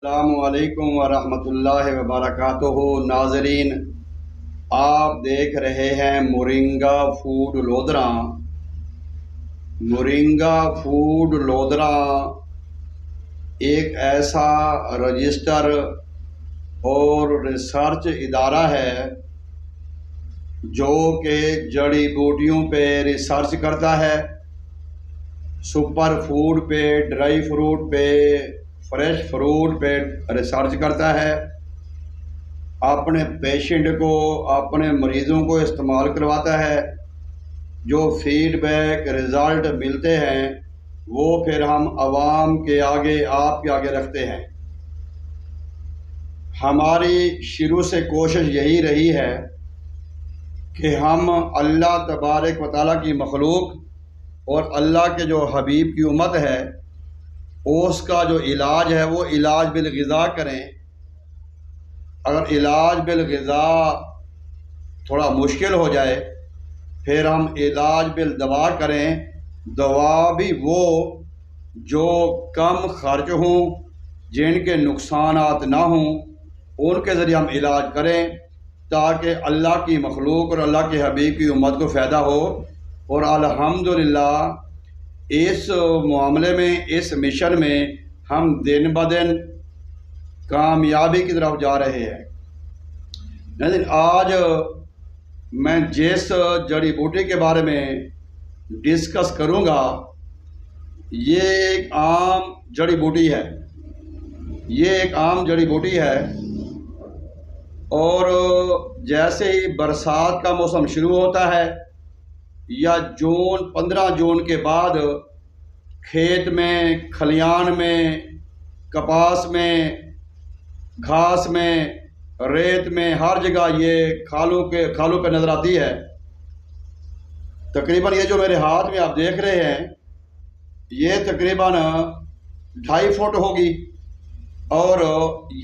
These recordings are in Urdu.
السلام علیکم ورحمۃ اللہ وبرکاتہ۔ ناظرین، آپ دیکھ رہے ہیں moringa food Lodhran. Moringa food Lodhran ایک ایسا رجسٹر اور ریسرچ ادارہ ہے جو کہ جڑی بوٹیوں پہ ریسرچ کرتا ہے، سپر فوڈ پہ، ڈرائی فروٹ پہ، فریش فروٹ پہ ریسرچ کرتا ہے، اپنے پیشنٹ کو، اپنے مریضوں کو استعمال کرواتا ہے۔ جو فیڈ بیک رزلٹ ملتے ہیں وہ پھر ہم عوام کے آگے، آپ کے آگے رکھتے ہیں۔ ہماری شروع سے کوشش یہی رہی ہے کہ ہم اللہ تبارک و تعالیٰ کی مخلوق اور اللہ کے جو حبیب کی امت ہے اس کا جو علاج ہے وہ علاج بالغذا کریں۔ اگر علاج بالغذا تھوڑا مشکل ہو جائے پھر ہم علاج بالدوا کریں۔ دوا بھی وہ جو کم خرچ ہوں، جن کے نقصانات نہ ہوں، ان کے ذریعے ہم علاج کریں تاکہ اللہ کی مخلوق اور اللہ کے حبیب کی امت کو فائدہ ہو۔ اور الحمدللہ اس معاملے میں، اس مشن میں ہم دن بدن کامیابی کی طرف جا رہے ہیں۔ لیکن آج میں جس جڑی بوٹی کے بارے میں ڈسکس کروں گا یہ ایک عام جڑی بوٹی ہے۔ یہ ایک عام جڑی بوٹی ہے اور جیسے ہی برسات کا موسم شروع ہوتا ہے یا 15 جون کے بعد کھیت میں، کھلیان میں، کپاس میں، گھاس میں، ریت میں، ہر جگہ یہ کھالوں پہ نظر آتی ہے۔ تقریباً یہ جو میرے ہاتھ میں آپ دیکھ رہے ہیں یہ تقریباً 2.5 فٹ ہوگی اور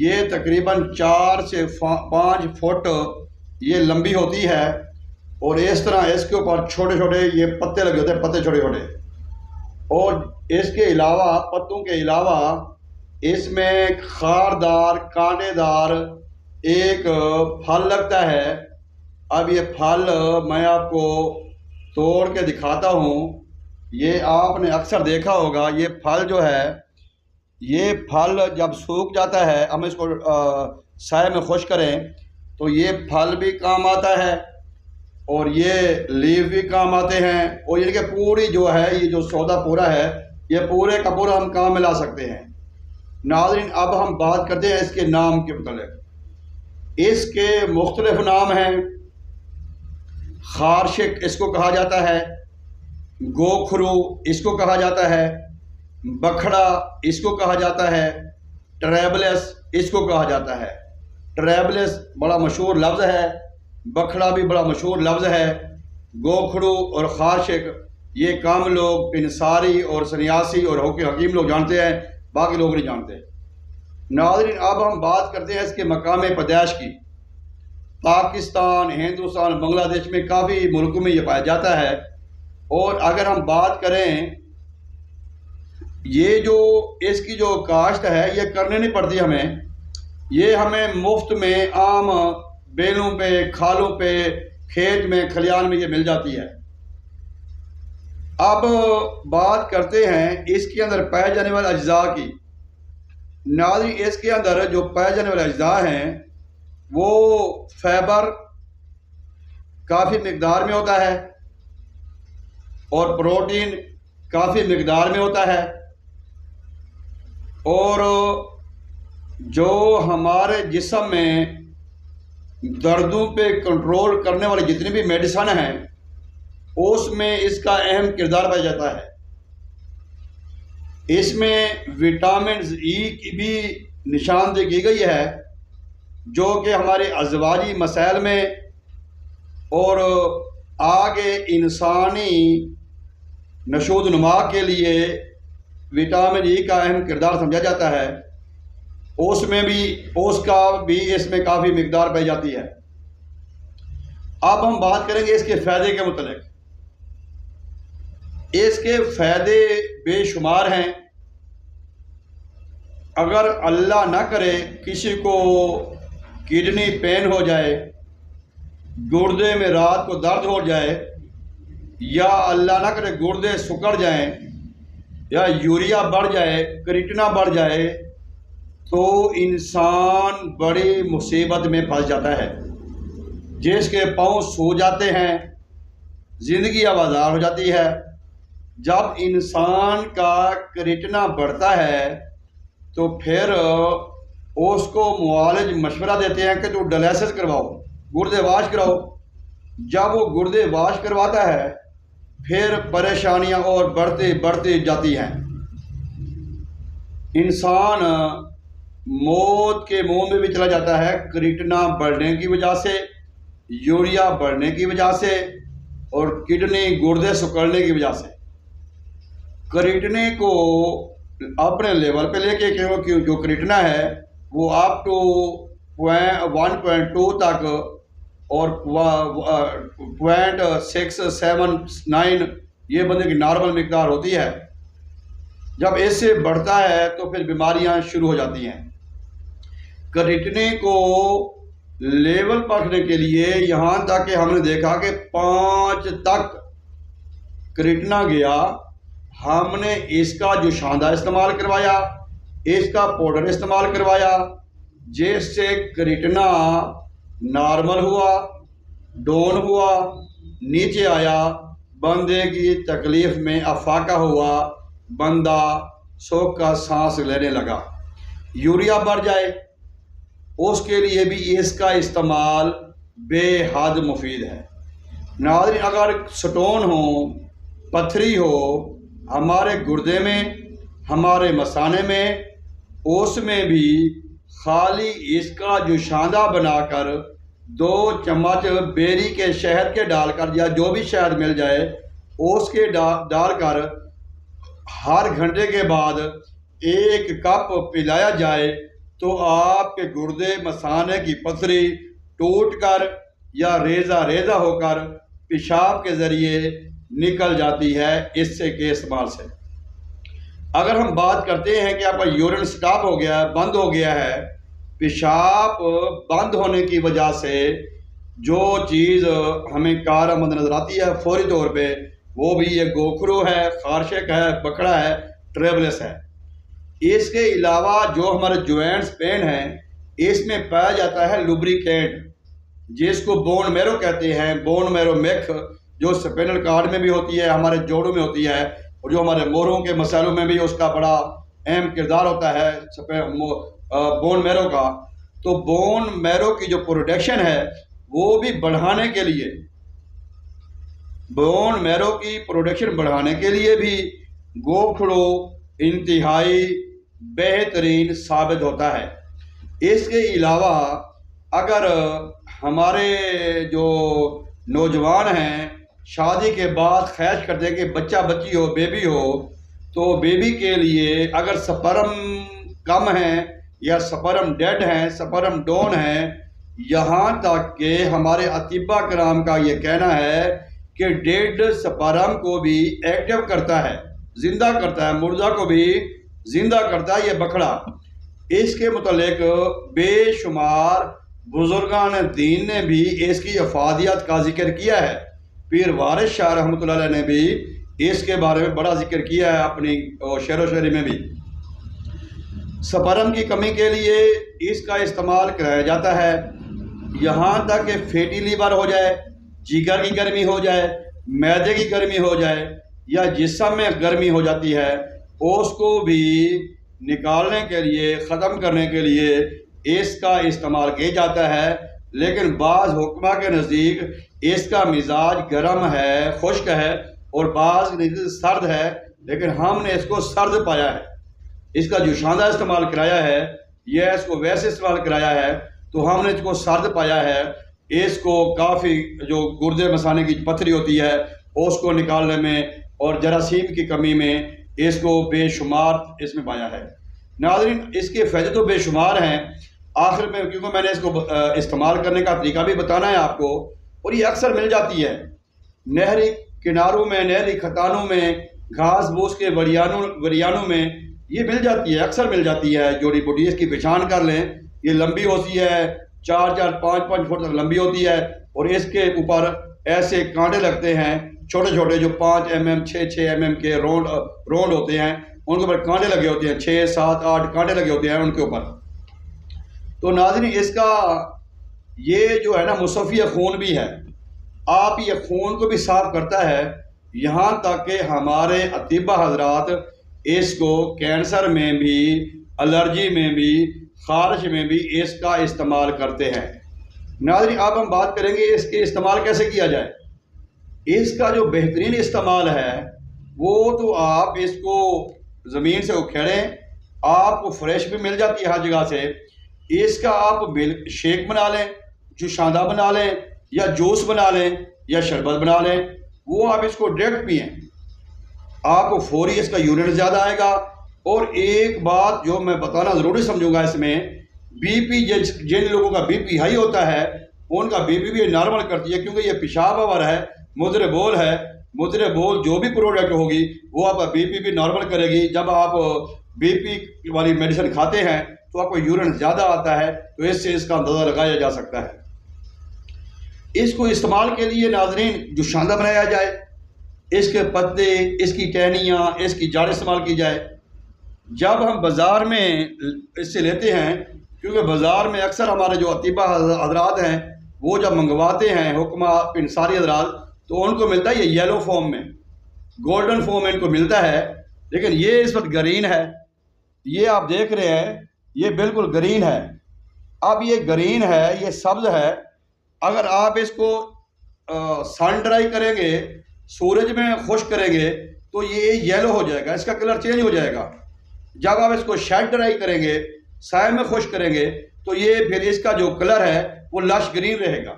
یہ تقریباً 4 سے 5 فٹ یہ لمبی ہوتی ہے، اور اس طرح اس کے اوپر چھوٹے چھوٹے یہ پتے لگے ہوتے ہیں، پتے چھوٹے چھوٹے۔ اور اس کے علاوہ، پتوں کے علاوہ اس میں خاردار کانٹے دار ایک پھل لگتا ہے۔ اب یہ پھل میں آپ کو توڑ کے دکھاتا ہوں۔ یہ آپ نے اکثر دیکھا ہوگا، یہ پھل جو ہے، یہ پھل جب سوکھ جاتا ہے، ہم اس کو سائے میں خشک کریں تو یہ پھل بھی کام آتا ہے اور یہ لیو بھی کام آتے ہیں، اور یہ کہ پوری جو ہے، یہ جو سودا پورا ہے، یہ پورے کا پورا ہم کام میں لا سکتے ہیں۔ ناظرین، اب ہم بات کرتے ہیں اس کے نام کے متعلق۔ اس کے مختلف نام ہیں۔ خارشک اس کو کہا جاتا ہے، گوکھرو اس کو کہا جاتا ہے، بکھڑا اس کو کہا جاتا ہے، ٹریبلس اس کو کہا جاتا ہے۔ ٹریبلس بڑا مشہور لفظ ہے، بکھڑا بھی بڑا مشہور لفظ ہے۔ گوکھڑو اور خارشک یہ کام لوگ انصاری اور سنیاسی اور حکیم لوگ جانتے ہیں، باقی لوگ نہیں جانتے۔ ناظرین، اب ہم بات کرتے ہیں اس کے مقام پیدائش کی۔ پاکستان، ہندوستان، بنگلہ دیش میں کافی ملکوں میں یہ پایا جاتا ہے، اور اگر ہم بات کریں یہ جو اس کی جو کاشت ہے یہ کرنے نہیں پڑتی ہمیں، یہ ہمیں مفت میں عام بیلوں پہ، کھالوں پہ، کھیت میں، کھلیان میں یہ مل جاتی ہے۔ اب بات کرتے ہیں اس کے اندر پائے جانے والے اجزاء کی۔ ناظرین، اس کے اندر جو پائے جانے والے اجزاء ہیں وہ فائبر کافی مقدار میں ہوتا ہے اور پروٹین کافی مقدار میں ہوتا ہے، اور جو ہمارے جسم میں دردوں پہ کنٹرول کرنے والی جتنی بھی میڈیسن ہیں اس میں اس کا اہم کردار پایا جاتا ہے۔ اس میں وٹامنز ای کی بھی نشاندہی کی گئی ہے جو کہ ہمارے ازواجی مسائل میں اور آگے انسانی نشو و نما کے لیے وٹامن ای کا اہم کردار سمجھا جاتا ہے۔ اس میں بھی اس میں کافی مقدار پائی جاتی ہے۔ اب ہم بات کریں گے اس کے فائدے کے متعلق۔ اس کے فائدے بے شمار ہیں۔ اگر اللہ نہ کرے کسی کو کڈنی پین ہو جائے، گردے میں رات کو درد ہو جائے، یا اللہ نہ کرے گردے سکڑ جائیں، یا یوریا بڑھ جائے، کریٹنا بڑھ جائے، تو انسان بڑی مصیبت میں پھنس جاتا ہے، جس کے پاؤں سو جاتے ہیں، زندگی آوازار ہو جاتی ہے۔ جب انسان کا کریٹنا بڑھتا ہے تو پھر اس کو معالج مشورہ دیتے ہیں کہ تو ڈائلسس کرواؤ، گردے واش کراؤ۔ جب وہ گردے واش کرواتا ہے پھر پریشانیاں اور بڑھتی جاتی ہیں، انسان موت کے منہ میں بھی چلا جاتا ہے، کریٹنا بڑھنے کی وجہ سے، یوریا بڑھنے کی وجہ سے، اور کڈنی گردے سکڑنے کی وجہ سے۔ کریٹنے کو اپنے لیول پہ لے کے جو کریٹنا ہے وہ اپ ٹو 1.2 تک اور 0.679 یہ بندے کی نارمل مقدار ہوتی ہے۔ جب اس سے بڑھتا ہے تو پھر بیماریاں شروع ہو جاتی ہیں۔ کریٹنے کو لیول پکڑنے کے لیے یہاں تک کہ ہم نے دیکھا کہ 5 تک کریٹنا گیا، ہم نے اس کا جوشاندہ استعمال کروایا، اس کا پاؤڈر استعمال کروایا، جس سے کریٹنا نارمل ہوا، ڈاؤن ہوا، نیچے آیا، بندے کی تکلیف میں افاقہ ہوا، بندہ سوکھ کا سانس لینے لگا۔ یوریا بڑھ جائے اس کے لیے بھی اس کا استعمال بے حد مفید ہے۔ ناظرین، اگر سٹون ہو، پتھری ہو ہمارے گردے میں، ہمارے مثانے میں، اس میں بھی خالی اس کا جوشاندہ بنا کر 2 چمچ بیری کے شہد کے ڈال کر، یا جو بھی شہد مل جائے اس کے ڈال کر ہر گھنٹے کے بعد 1 کپ پلایا جائے تو آپ کے گردے مثانے کی پتھری ٹوٹ کر یا ریزہ ہو کر پیشاب کے ذریعے نکل جاتی ہے اس سے کے استعمال سے۔ اگر ہم بات کرتے ہیں کہ آپ کا یورین سٹاپ ہو گیا ہے، بند ہو گیا ہے، پیشاب بند ہونے کی وجہ سے جو چیز ہمیں کارآمد نظر آتی ہے فوری طور پہ، وہ بھی یہ گوکھرو ہے، خارشک ہے، بکڑا ہے، ٹریبلس ہے۔ اس کے علاوہ جو ہمارے جوائنٹس پین ہیں، اس میں پایا جاتا ہے لوبریکینٹ، جس کو بون میرو کہتے ہیں، بون میرو میک، جو سپینل کارڈ میں بھی ہوتی ہے، ہمارے جوڑوں میں ہوتی ہے، اور جو ہمارے موڑوں کے مسائلوں میں بھی اس کا بڑا اہم کردار ہوتا ہے بون میرو کا۔ تو بون میرو کی جو پروڈکشن ہے وہ بھی بڑھانے کے لیے، بون میرو کی پروڈکشن بڑھانے کے لیے بھی گوکھڑو انتہائی بہترین ثابت ہوتا ہے۔ اس کے علاوہ اگر ہمارے جو نوجوان ہیں شادی کے بعد خواہش کرتے ہیں کہ بچہ بچی ہو، بیبی ہو، تو بیبی کے لیے اگر سپرم کم ہیں یا سپرم ڈیڈ ہیں، سپرم ڈون ہیں، یہاں تک کہ ہمارے اطباء کرام کا یہ کہنا ہے کہ ڈیڈ سپرم کو بھی ایکٹیو کرتا ہے، زندہ کرتا ہے، مردہ کو بھی زندہ کرتا ہے یہ بکھڑا۔ اس کے متعلق بے شمار بزرگان دین نے بھی اس کی افادیت کا ذکر کیا ہے۔ پیر وارث شاہ رحمۃ اللہ علیہ نے بھی اس کے بارے میں بڑا ذکر کیا ہے اپنی شعر و شاعری میں بھی۔ سپرم کی کمی کے لیے اس کا استعمال کرایا جاتا ہے، یہاں تک کہ فیٹی لیور ہو جائے، جگر کی گرمی ہو جائے، معدے کی گرمی ہو جائے، یا جسم میں گرمی ہو جاتی ہے، اس کو بھی نکالنے کے لیے، ختم کرنے کے لیے اس کا استعمال کیا جاتا ہے۔ لیکن بعض حکمہ کے نزدیک اس کا مزاج گرم ہے، خشک ہے، اور بعض سرد ہے، لیکن ہم نے اس کو سرد پایا ہے۔ اس کا جوشاندہ استعمال کرایا ہے یا اس کو ویسے استعمال کرایا ہے تو ہم نے اس کو سرد پایا ہے۔ اس کو کافی جو گردے مثانے کی پتھری ہوتی ہے اس کو نکالنے میں اور جراثیم کی کمی میں اس کو بے شمار اس میں پایا ہے۔ ناظرین، اس کے فائدے تو بے شمار ہیں، آخر میں کیونکہ میں نے اس کو استعمال کرنے کا طریقہ بھی بتانا ہے آپ کو، اور یہ اکثر مل جاتی ہے نہری کناروں میں، نہری کھتانوں میں، گھاس بوس کے وریانوں میں یہ مل جاتی ہے، اکثر مل جاتی ہے جوڑی بوٹی. اس کی پہچان کر لیں، یہ لمبی ہوتی ہے، 4-4 5-5 فٹ تک لمبی ہوتی ہے، اور اس کے اوپر ایسے کانٹے لگتے ہیں چھوٹے چھوٹے، جو 5 mm 6 mm کے رونڈ ہوتے ہیں، ان کے اوپر کانٹے لگے ہوتے ہیں، 6 7 8 کانٹے لگے ہوتے ہیں ان کے اوپر. تو ناظرین اس کا یہ جو ہے نا مصفی خون بھی ہے. آپ یہ خون کو بھی صاف کرتا ہے، یہاں تک کہ ہمارے اطباء حضرات اس کو کینسر میں بھی، الرجی میں بھی، خارش میں بھی اس کا استعمال کرتے ہیں. ناظرین اب ہم بات کریں گے اس کے استعمال کیسے کیا جائے. اس کا جو بہترین استعمال ہے وہ تو آپ اس کو زمین سے اکھیڑیں، آپ کو فریش بھی مل جاتی ہے ہر جگہ سے. اس کا آپ ملک شیک بنا لیں، جوشاندہ بنا لیں، یا جوس بنا لیں، یا شربت بنا لیں، وہ آپ اس کو ڈائریکٹ پئیں، آپ کو فوری اس کا یورین زیادہ آئے گا. اور ایک بات جو میں بتانا ضروری سمجھوں گا اس میں، بی پی جن لوگوں کا بی پی ہائی ہوتا ہے ان کا بی پی بھی نارمل کرتی ہے، کیونکہ یہ پیشاب آور ہے، مضر بول ہے. مضر بول جو بھی پروڈکٹ ہوگی وہ آپ کا بی پی بھی نارمل کرے گی. جب آپ بی پی والی میڈیسن کھاتے ہیں تو آپ کو یورین زیادہ آتا ہے، تو اس سے اس کا اندازہ لگایا جا سکتا ہے. اس کو استعمال کے لیے ناظرین جوشاندہ بنایا جائے، اس کے پتے، اس کی ٹہنیاں، اس کی جڑ استعمال کی جائے. جب ہم بازار میں اس سے لیتے ہیں، کیونکہ بازار میں اکثر ہمارے جو اطباء حضرات ہیں وہ جب منگواتے ہیں، حکمہ انصاری حضرات، تو ان کو ملتا ہے یہ یلو فارم میں، گولڈن فارم میں ان کو ملتا ہے. لیکن یہ اس وقت گرین ہے، یہ آپ دیکھ رہے ہیں یہ بالکل گرین ہے. اب یہ گرین ہے، یہ سبز ہے. اگر آپ اس کو سن ڈرائی کریں گے، سورج میں خشک کریں گے، تو یہ یلو ہو جائے گا، اس کا کلر چینج ہو جائے گا. جب آپ اس کو شیڈ ڈرائی کریں گے، سائے میں خشک کریں گے، تو یہ پھر اس کا جو کلر ہے وہ لش گرین رہے گا.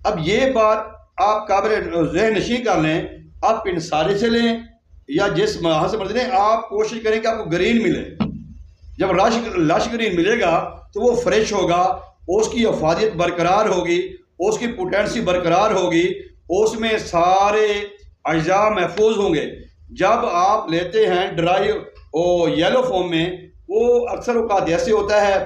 اب یہ بات آپ قابل ذہن نشین کر لیں، آپ انصاری سے لیں یا جس وہاں سے مرضی لیں، آپ کوشش کریں کہ آپ کو گرین ملے. جب لش گرین ملے گا تو وہ فریش ہوگا، اس کی افادیت برقرار ہوگی، اس کی پوٹینسی برقرار ہوگی، اس میں سارے اجزاء محفوظ ہوں گے. جب آپ لیتے ہیں ڈرائی یلو فارم میں، وہ اکثر اوقات ایسے ہوتا ہے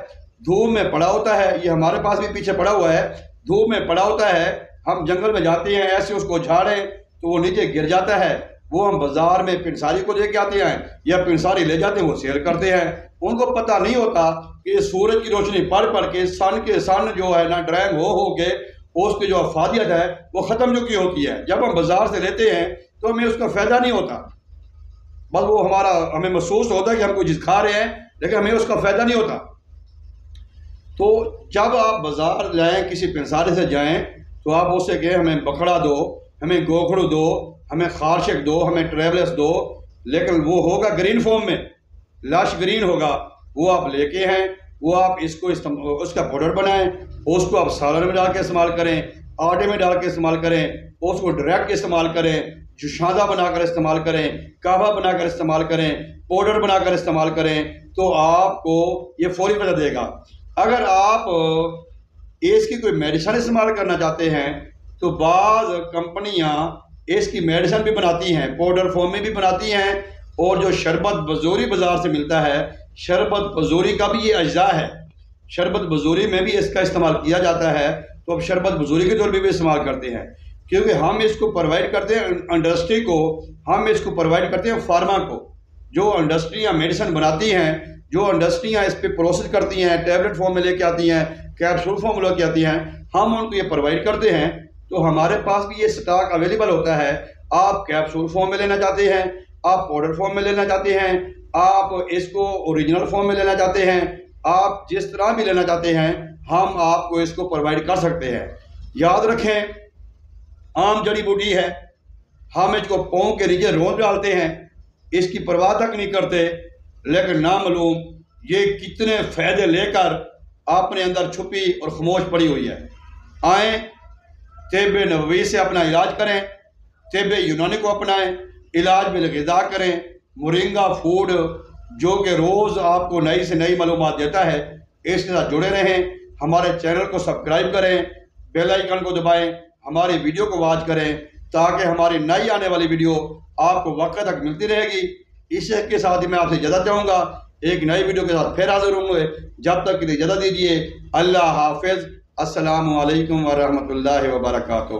دھوپ میں پڑا ہوتا ہے، یہ ہمارے پاس بھی پیچھے پڑا ہوا ہے، دھوپ میں پڑا ہوتا ہے. ہم جنگل میں جاتے ہیں، ایسے اس کو جھاڑیں تو وہ نیچے گر جاتا ہے. وہ ہم بازار میں پنساری کو لے کے آتے ہیں یا پنساری لے جاتے ہیں، وہ سیل کرتے ہیں. ان کو پتہ نہیں ہوتا کہ سورج کی روشنی پڑ کے سن جو ہے نا ڈرائنگ ہو کے اس کی جو افادیت ہے وہ ختم جو کی ہوتی ہے. جب ہم بازار سے لیتے ہیں تو ہمیں اس کا فائدہ نہیں ہوتا، بس وہ ہمیں محسوس ہوتا ہے کہ ہم کوئی چیز کھا رہے ہیں، لیکن ہمیں اس کا فائدہ نہیں ہوتا. تو جب آپ بازار جائیں، کسی پنساری سے جائیں، تو آپ اس سے کہیں ہمیں بکھڑا دو، ہمیں گوکھڑو دو، ہمیں خارشک دو، ہمیں ٹریولس دو، لیکن وہ ہوگا گرین فارم میں، لش گرین ہوگا. وہ آپ لے کے ہیں، وہ آپ اس کو اس کا پاؤڈر بنائیں، اس کو آپ سالن میں ڈال کے استعمال کریں، آٹے میں ڈال کے استعمال کریں، اس کو ڈائریکٹ استعمال کریں، جوشاندہ بنا کر استعمال کریں، قہوہ بنا کر استعمال کریں، پاؤڈر بنا کر استعمال کریں، تو آپ کو یہ فوری فائدہ دے گا. اگر آپ اس کی کوئی میڈیسن استعمال کرنا چاہتے ہیں تو بعض کمپنیاں اس کی میڈیسن بھی بناتی ہیں، پاؤڈر فارم میں بھی بناتی ہیں. اور جو شربت بزوری بازار سے ملتا ہے، شربت بزوری کا بھی یہ اجزاء ہے، شربت بزوری میں بھی اس کا استعمال کیا جاتا ہے. تو اب شربت بزوری کے طور پہ بھی استعمال کرتے ہیں، کیونکہ ہم اس کو پرووائڈ کرتے ہیں انڈسٹری کو، ہم اس کو پرووائڈ کرتے ہیں فارما کو. جو انڈسٹریاں میڈیسن بناتی ہیں، جو انڈسٹریاں اس پہ پروسیس کرتی ہیں، ٹیبلٹ فارم میں لے کے آتی ہیں، کیپسول فارم میں لے کے آتی ہیں، ہم ان کو یہ پرووائڈ کرتے ہیں. تو ہمارے پاس بھی یہ سٹاک اویلیبل ہوتا ہے. آپ کیپسول فارم میں لینا چاہتے ہیں، آپ پاؤڈر فارم میں لینا چاہتے ہیں، آپ اس کو اوریجنل فارم میں لینا چاہتے ہیں، آپ جس طرح بھی لینا چاہتے ہیں، ہم آپ کو اس کو پرووائڈ کر سکتے ہیں. یاد رکھیں عام جڑی بوٹی ہے، ہم اس کو پاؤں کے نیچے روز ڈالتے ہیں، اس کی پرواہ تک نہیں کرتے، لیکن نامعلوم یہ کتنے فائدے لے کر اپنے اندر چھپی اور خاموش پڑی ہوئی ہے. آئیں طب نبوی سے اپنا علاج کریں، طب یونانی کو اپنائیں، علاج میں غذا کریں. مورنگا فوڈ جو کہ روز آپ کو نئی سے نئی معلومات دیتا ہے، اس کے ساتھ جڑے رہیں. ہمارے چینل کو سبسکرائب کریں، بیل آئیکن کو دبائیں، ہماری ویڈیو کو واچ کریں، تاکہ ہماری نئی آنے والی ویڈیو آپ کو وقت تک ملتی رہے گی. اس کے ساتھ ہی میں آپ سے اجازت چاہوں گا، ایک نئی ویڈیو کے ساتھ پھر حاضر ہوں گے، جب تک کے لیے اجازت دیجیے، اللہ حافظ، السلام علیکم ورحمۃ اللہ وبرکاتہ۔